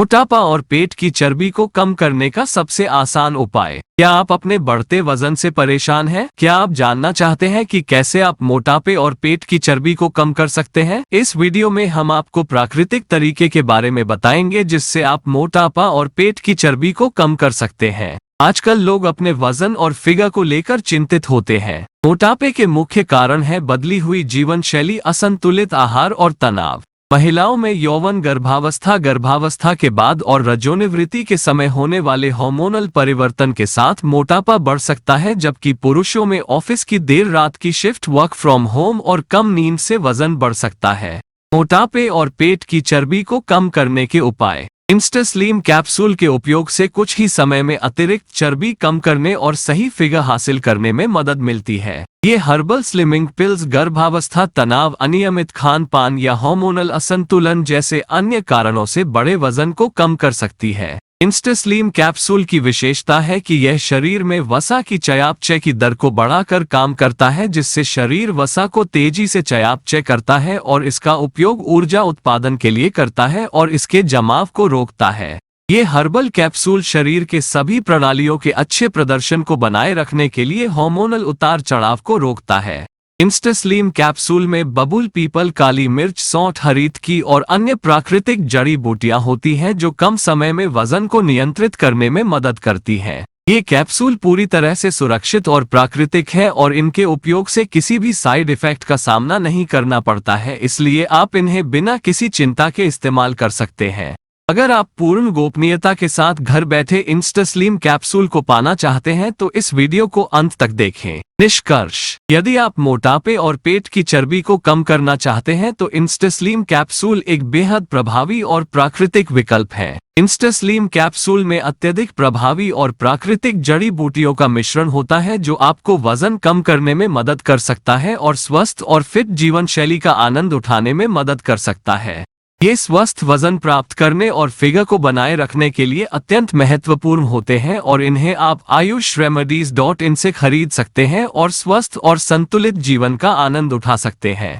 मोटापा और पेट की चर्बी को कम करने का सबसे आसान उपाय। क्या आप अपने बढ़ते वजन से परेशान हैं? क्या आप जानना चाहते हैं कि कैसे आप मोटापे और पेट की चर्बी को कम कर सकते हैं? इस वीडियो में हम आपको प्राकृतिक तरीके के बारे में बताएंगे जिससे आप मोटापा और पेट की चर्बी को कम कर सकते हैं। आजकल लोग अपने वजन और फिगर को लेकर चिंतित होते हैं। मोटापे के मुख्य कारण है बदली हुई जीवन शैली, असंतुलित आहार और तनाव। महिलाओं में यौवन, गर्भावस्था के बाद और रजोनिवृत्ति के समय होने वाले हार्मोनल परिवर्तन के साथ मोटापा बढ़ सकता है, जबकि पुरुषों में ऑफिस की देर रात की शिफ्ट, वर्क फ्रॉम होम और कम नींद से वजन बढ़ सकता है। मोटापे और पेट की चर्बी को कम करने के उपाय। इंस्टास्लिम कैप्सूल के उपयोग से कुछ ही समय में अतिरिक्त चर्बी कम करने और सही फिगर हासिल करने में मदद मिलती है। ये हर्बल स्लिमिंग पिल्स गर्भावस्था, तनाव, अनियमित खान पान या हार्मोनल असंतुलन जैसे अन्य कारणों से बड़े वजन को कम कर सकती है। इंस्टास्लिम कैप्सूल की विशेषता है कि यह शरीर में वसा की चयापचय की दर को बढ़ाकर काम करता है, जिससे शरीर वसा को तेजी से चयापचय करता है और इसका उपयोग ऊर्जा उत्पादन के लिए करता है और इसके जमाव को रोकता है। ये हर्बल कैप्सूल शरीर के सभी प्रणालियों के अच्छे प्रदर्शन को बनाए रखने के लिए हार्मोनल उतार चढ़ाव को रोकता है। इंस्टास्लिम कैप्सूल में बबूल, पीपल, काली मिर्च, सौंठ, हरीतकी और अन्य प्राकृतिक जड़ी बूटियां होती हैं जो कम समय में वजन को नियंत्रित करने में मदद करती हैं। ये कैप्सूल पूरी तरह से सुरक्षित और प्राकृतिक है और इनके उपयोग से किसी भी साइड इफेक्ट का सामना नहीं करना पड़ता है, इसलिए आप इन्हें बिना किसी चिंता के इस्तेमाल कर सकते हैं। अगर आप पूर्ण गोपनीयता के साथ घर बैठे इंस्टास्लिम कैप्सूल को पाना चाहते हैं तो इस वीडियो को अंत तक देखें। निष्कर्ष: यदि आप मोटापे और पेट की चर्बी को कम करना चाहते हैं तो इंस्टास्लिम कैप्सूल एक बेहद प्रभावी और प्राकृतिक विकल्प है। इंस्टास्लिम कैप्सूल में अत्यधिक प्रभावी और प्राकृतिक जड़ी बूटियों का मिश्रण होता है जो आपको वजन कम करने में मदद कर सकता है और स्वस्थ और फिट जीवन शैली का आनंद उठाने में मदद कर सकता है। ये स्वस्थ वजन प्राप्त करने और फिगर को बनाए रखने के लिए अत्यंत महत्वपूर्ण होते हैं और इन्हें आप ayushRemedies.in से खरीद सकते हैं और स्वस्थ और संतुलित जीवन का आनंद उठा सकते हैं।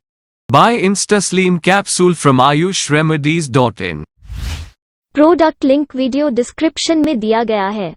Buy InstaSlim capsule from ayushRemedies.in। Product link video description में दिया गया है।